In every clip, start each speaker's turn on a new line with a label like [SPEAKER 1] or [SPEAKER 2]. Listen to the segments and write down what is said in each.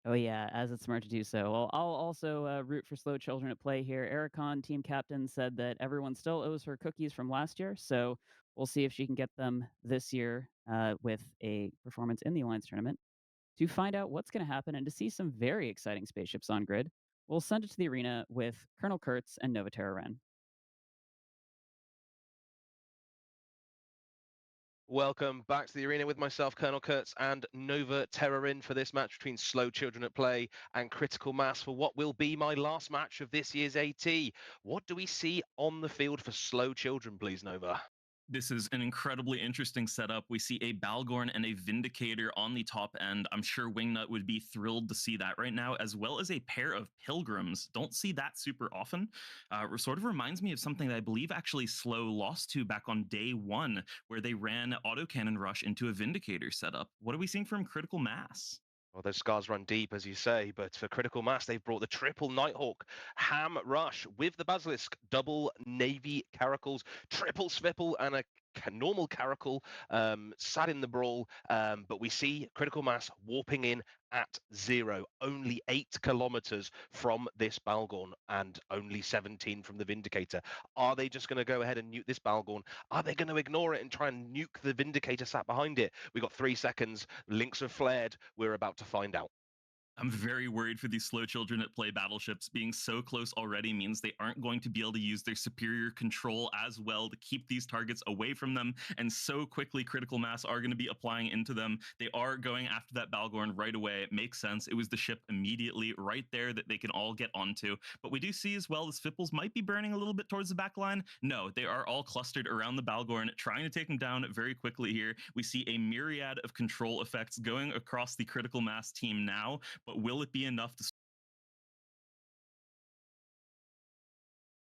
[SPEAKER 1] Oh yeah, as it's smart to do so. Well, I'll also root for slow children at play here. Ericon, team captain, said that everyone still owes her cookies from last year, so we'll see if she can get them this year with a performance in the Alliance tournament. To find out what's going to happen and to see some very exciting spaceships on grid, we'll send it to the arena with Colonel Kurtz and Novaterra Ren.
[SPEAKER 2] Welcome back to the arena with myself, Colonel Kurtz, and Nova Terrorin for this match between Slow Children at Play and Critical Mass for what will be my last match of this year's AT. What do we see on the field for Slow Children, please, Nova?
[SPEAKER 3] This is an incredibly interesting setup. We see a Bhaalgorn and a Vindicator on the top end. I'm sure Wingnut would be thrilled to see that right now, as well as a pair of Pilgrims. Don't see that super often. Sort of reminds me of something that I believe actually Slow lost to back on day one, where they ran Autocannon Rush into a Vindicator setup. What are we seeing from Critical Mass?
[SPEAKER 2] Well, those scars run deep, as you say, but for Critical Mass, they've brought the triple Nighthawk Ham Rush with the Basilisk, double Navy Caracals, triple Svipple, and a normal Caracal sat in the brawl. But we see Critical Mass warping in at 0, only 8 kilometers from this Bhaalgorn and only 17 from the Vindicator. Are they just going to go ahead and nuke this Bhaalgorn? Are they going to ignore it and try and nuke the Vindicator sat behind it? We got 3 seconds. Links have flared. We're about to find out.
[SPEAKER 3] I'm very worried for these slow children at play battleships. Being so close already means they aren't going to be able to use their superior control as well to keep these targets away from them. And so quickly, critical mass are going to be applying into them. They are going after that Bhaalgorn right away. It makes sense. It was the ship immediately right there that they can all get onto. But we do see as well the Svipples might be burning a little bit towards the back line. No, they are all clustered around the Bhaalgorn, trying to take them down very quickly here. We see a myriad of control effects going across the critical mass team now. But will it be enough to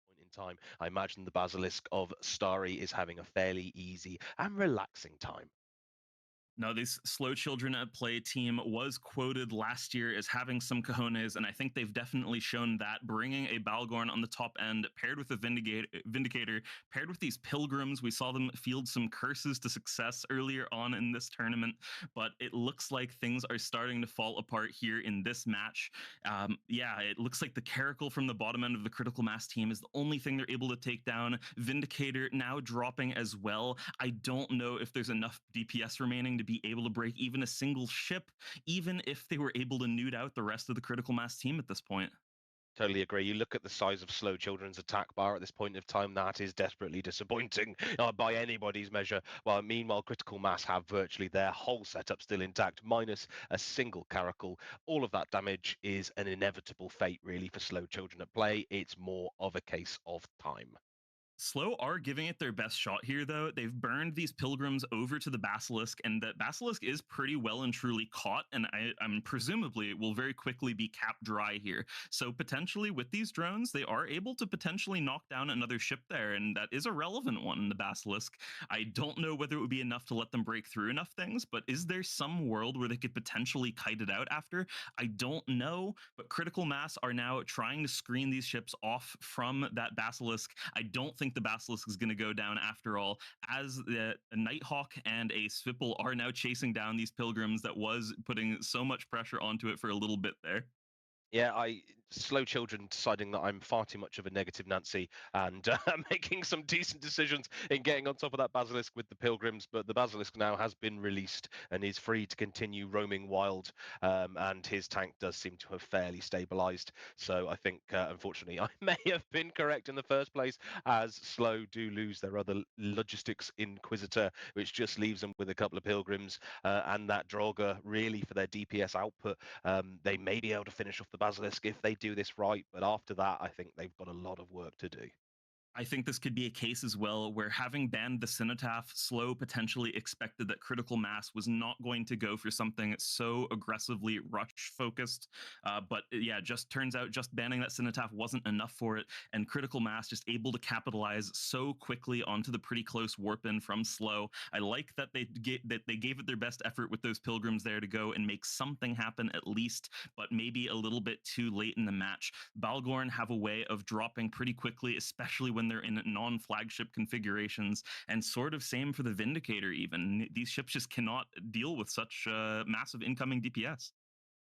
[SPEAKER 2] Point in time, I imagine the Basilisk of Starry is having a fairly easy and relaxing time.
[SPEAKER 3] Now, this slow children at play team was quoted last year as having some cojones, and I think they've definitely shown that. Bringing a Bhaalgorn on the top end, paired with a Vindicator, paired with these Pilgrims, we saw them field some curses to success earlier on in this tournament, but it looks like things are starting to fall apart here in this match. Yeah, it looks like the Caracal from the bottom end of the critical mass team is the only thing they're able to take down. Vindicator now dropping as well. I don't know if there's enough DPS remaining to be able to break even a single ship, even if they were able to nude out the rest of the critical mass team at this point.
[SPEAKER 2] Totally agree. You look at the size of Slow Children's attack bar at this point of time, that is desperately disappointing by anybody's measure. While meanwhile, Critical Mass have virtually their whole setup still intact, minus a single Caracal. All of that damage is an inevitable fate, really, for Slow Children at play. It's more of a case of time.
[SPEAKER 3] Slow are giving it their best shot here, though. They've burned these pilgrims over to the basilisk, and that basilisk is pretty well and truly caught, and I'm presumably will very quickly be capped dry here. So potentially with these drones, they are able to potentially knock down another ship there, and that is a relevant one in the basilisk. I don't know whether it would be enough to let them break through enough things, but is there some world where they could potentially kite it out after? I don't know, but critical mass are now trying to screen these ships off from that basilisk. I don't think the Basilisk is going to go down after all, as the Nighthawk and a Svipple are now chasing down these pilgrims that was putting so much pressure onto it for a little bit there.
[SPEAKER 2] Yeah, Slow Children deciding that I'm far too much of a negative Nancy and making some decent decisions in getting on top of that Basilisk with the Pilgrims. But the Basilisk now has been released and is free to continue roaming wild. And his tank does seem to have fairly stabilized. So I think, unfortunately, I may have been correct in the first place, as Slow do lose their other Logistics Inquisitor, which just leaves them with a couple of Pilgrims and that Draugr really for their DPS output. They may be able to finish off the Basilisk if they do this right, but after that, I think they've got a lot of work to do.
[SPEAKER 3] I think this could be a case as well where having banned the Cenotaph, Slow potentially expected that Critical Mass was not going to go for something so aggressively rush focused. But yeah, just turns out just banning that Cenotaph wasn't enough for it, and Critical Mass just able to capitalize so quickly onto the pretty close warp in from Slow. I like that they gave it their best effort with those Pilgrims there to go and make something happen at least, but maybe a little bit too late in the match. Bhaalgorn have a way of dropping pretty quickly, especially when they're in non-flagship configurations, and sort of same for the Vindicator even. These ships just cannot deal with such massive incoming DPS.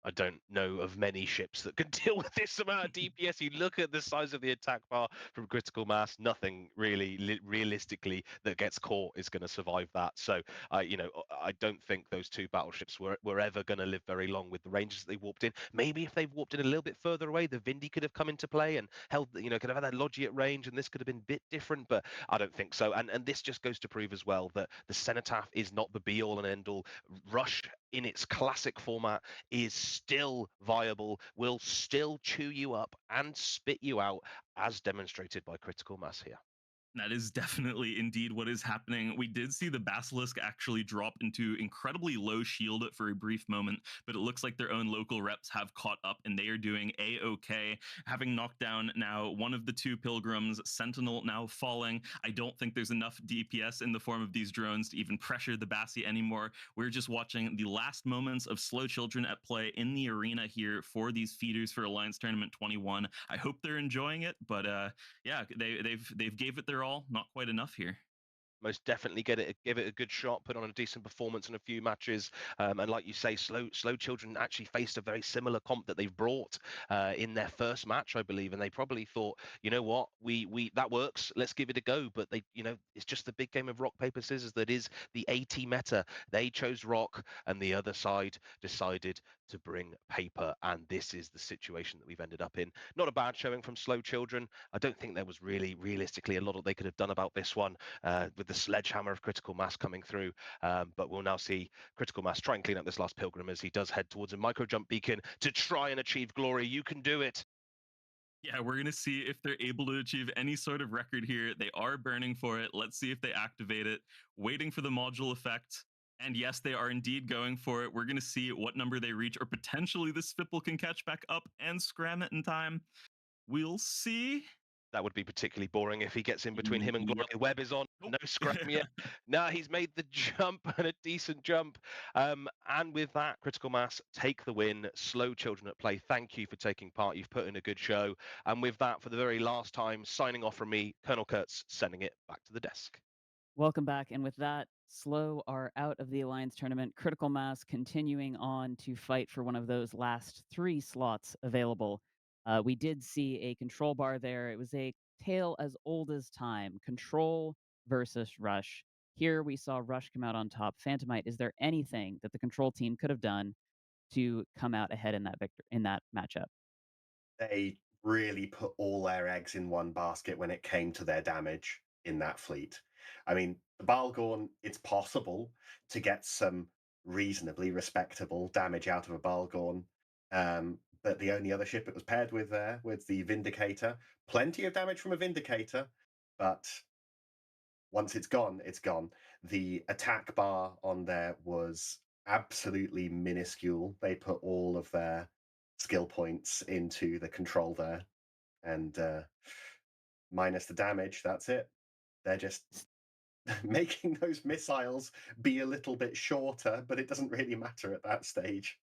[SPEAKER 2] I don't know of many ships that can deal with this amount of DPS. You look at the size of the attack bar from critical mass, nothing really realistically that gets caught is going to survive that. So, I don't think those two battleships were ever going to live very long with the ranges that they warped in. Maybe if they warped in a little bit further away, the Vindy could have come into play and held, could have had that Logi at range, and this could have been a bit different, but I don't think so. And this just goes to prove as well that the Cenotaph is not the be all and end all. Rush in its classic format is still viable, will still chew you up and spit you out, as demonstrated by critical mass here.
[SPEAKER 3] That is definitely indeed what is happening. We did see the Basilisk actually drop into incredibly low shield for a brief moment, but it looks like their own local reps have caught up and they are doing a-okay, having knocked down now one of the two Pilgrims, Sentinel now falling. I don't think there's enough DPS in the form of these drones to even pressure the Bassi anymore. We're just watching the last moments of slow children at play in the arena here for these feeders for Alliance Tournament 21. I hope they're enjoying it, but yeah, they've gave it their all, not quite enough here.
[SPEAKER 2] Most definitely give it a good shot, put on a decent performance in a few matches, and like you say, slow children actually faced a very similar comp that they've brought in their first match, I believe, and they probably thought, you know what, we that works, let's give it a go. But they, it's just the big game of rock paper scissors that is the AT meta. They chose rock, and the other side decided to bring paper, and this is the situation that we've ended up in. Not a bad showing from slow children. I don't think there was really realistically a lot that they could have done about this one, with the sledgehammer of critical mass coming through. But we'll now see critical mass try and clean up this last pilgrim as he does head towards a micro jump beacon to try and achieve glory. You can do it.
[SPEAKER 3] Yeah, we're going to see if they're able to achieve any sort of record here. They are burning for it. Let's see if they activate it, waiting for the module effect. And yes, they are indeed going for it. We're going to see what number they reach, or potentially this Fipple can catch back up and scram it in time. We'll see.
[SPEAKER 2] That would be particularly boring if he gets in between him and Glory.
[SPEAKER 3] Yep.
[SPEAKER 2] The web is on.
[SPEAKER 3] Nope.
[SPEAKER 2] No scram yet. No, he's made the jump, and a decent jump. And with that, critical mass take the win. Slow children at play, thank you for taking part. You've put in a good show. And with that, for the very last time, signing off from me, Colonel Kurtz, sending it back to the desk.
[SPEAKER 1] Welcome back. And with that, Slow are out of the Alliance tournament. Critical Mass continuing on to fight for one of those last 3 slots available. We did see a control bar there. It was a tale as old as time. Control versus Rush. Here we saw Rush come out on top. Phantomite, is there anything that the control team could have done to come out ahead in that matchup?
[SPEAKER 4] They really put all their eggs in one basket when it came to their damage in that fleet. I mean, the Bhaalgorn, it's possible to get some reasonably respectable damage out of a Bhaalgorn. But the only other ship it was paired with there was the Vindicator. Plenty of damage from a Vindicator, but once it's gone, it's gone. The attack bar on there was absolutely minuscule. They put all of their skill points into the control there, and minus the damage, that's it. They're just making those missiles be a little bit shorter, but it doesn't really matter at that stage.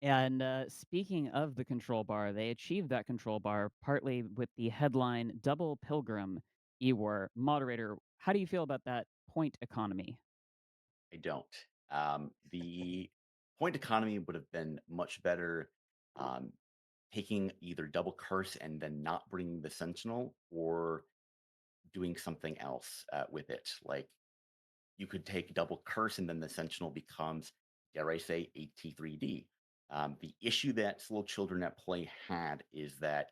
[SPEAKER 1] And speaking of the control bar, they achieved that control bar partly with the headline Double Pilgrim Ewar. Moderator, how do you feel about that point economy?
[SPEAKER 5] I don't. The point economy would have been much better, um, taking either double curse and then not bringing the sentinel, or doing something else with it. Like, you could take double curse and then the sentinel becomes, dare I say, AT3D. The issue that slow children at play had is that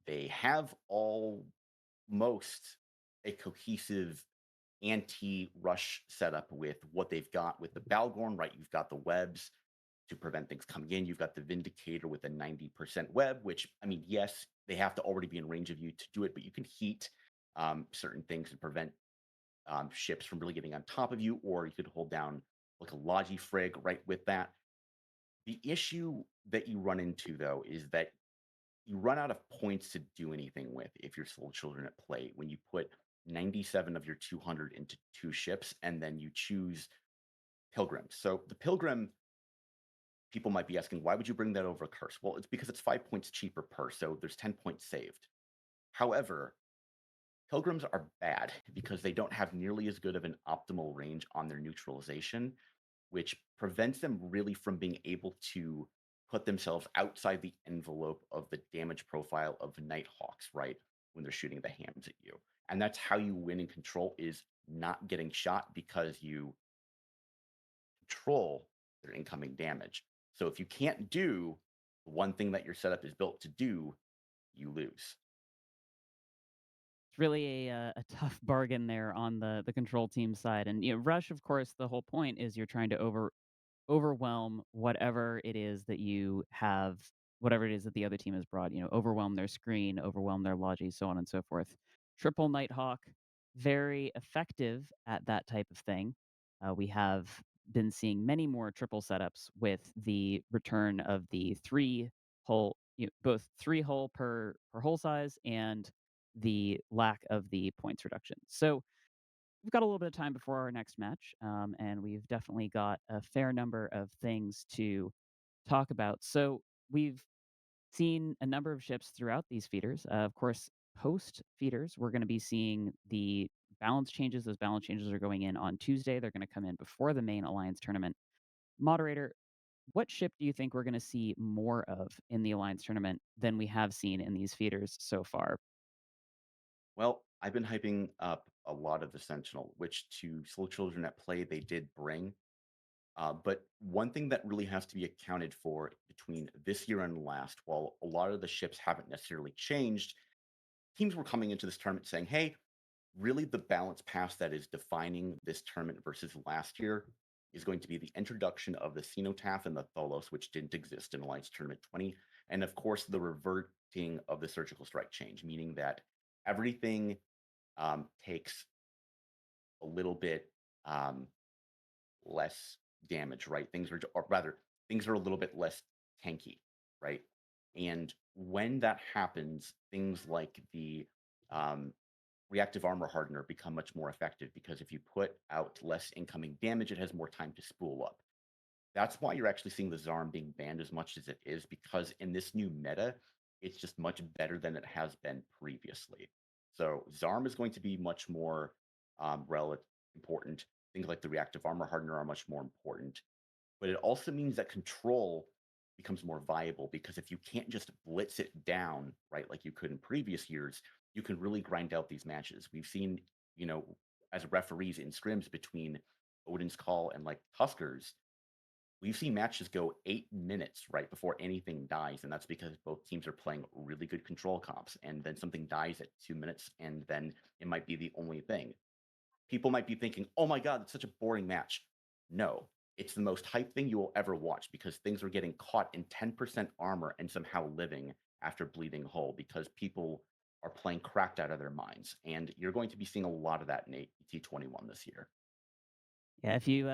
[SPEAKER 5] they have almost a cohesive anti-rush setup with what they've got with the Bhaalgorn, right? You've got the webs to prevent things coming in. You've got the Vindicator with a 90% web, which, I mean, yes, they have to already be in range of you to do it, but you can heat certain things and prevent ships from really getting on top of you, or you could hold down like a Logi Frig right with that. The issue that you run into, though, is that you run out of points to do anything with if you're slow children at play when you put 97 of your 200 into 2 ships and then you choose Pilgrim. So the Pilgrim, people might be asking, why would you bring that over a curse? Well, it's because it's 5 points cheaper per, so there's 10 points saved. However, Pilgrims are bad because they don't have nearly as good of an optimal range on their neutralization, which prevents them really from being able to put themselves outside the envelope of the damage profile of Nighthawks, right? When they're shooting the hams at you. And that's how you win in control is not getting shot because you control their incoming damage. So if you can't do the one thing that your setup is built to do, you lose.
[SPEAKER 1] It's really a tough bargain there on the control team side. And Rush, of course, the whole point is you're trying to overwhelm whatever it is that you have, whatever it is that the other team has brought, overwhelm their screen, overwhelm their logi, so on and so forth. Triple Nighthawk, very effective at that type of thing. We have been seeing many more triple setups with the return of the three hole, both three hole per hole size and the lack of the points reduction. So we've got a little bit of time before our next match, and we've definitely got a fair number of things to talk about. So we've seen a number of ships throughout these feeders. Of course, post feeders, we're going to be seeing the balance changes. Those balance changes are going in on Tuesday. They're going to come in before the main Alliance tournament. Moderator, what ship do you think we're going to see more of in the Alliance tournament than we have seen in these feeders so far?
[SPEAKER 5] Well, I've been hyping up a lot of the Sentinel, which to Slow Children at Play they did bring. But one thing that really has to be accounted for between this year and last, while a lot of the ships haven't necessarily changed, teams were coming into this tournament saying, hey, really the balance pass that is defining this tournament versus last year is going to be the introduction of the Cenotaph and the Tholos, which didn't exist in Alliance Tournament 20, and of course the reverting of the Surgical Strike change, meaning that everything takes a little bit less damage, right? Things are, or rather, things are a little bit less tanky, right? And when that happens, things like the reactive armor hardener become much more effective because if you put out less incoming damage, it has more time to spool up. That's why you're actually seeing the Zarm being banned as much as it is, because in this new meta, it's just much better than it has been previously. So Zarm is going to be much more relative important. Things like the reactive armor hardener are much more important. But it also means that control becomes more viable because if you can't just blitz it down, right, like you could in previous years, you can really grind out these matches. We've seen, you know, as referees in scrims between Odin's Call and like Tuskers, we've seen matches go 8 minutes right before anything dies, and that's because both teams are playing really good control comps, and then something dies at 2 minutes, and then it might be the only thing. People might be thinking, "Oh my god, it's such a boring match." No, it's the most hype thing you will ever watch because things are getting caught in 10% armor and somehow living after bleeding whole because people are playing cracked out of their minds, and you're going to be seeing a lot of that in AT21 this year.
[SPEAKER 1] Yeah, if you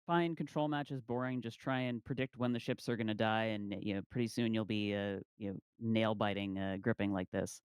[SPEAKER 1] find control matches boring, just try and predict when the ships are going to die, and pretty soon you'll be nail biting, gripping like this.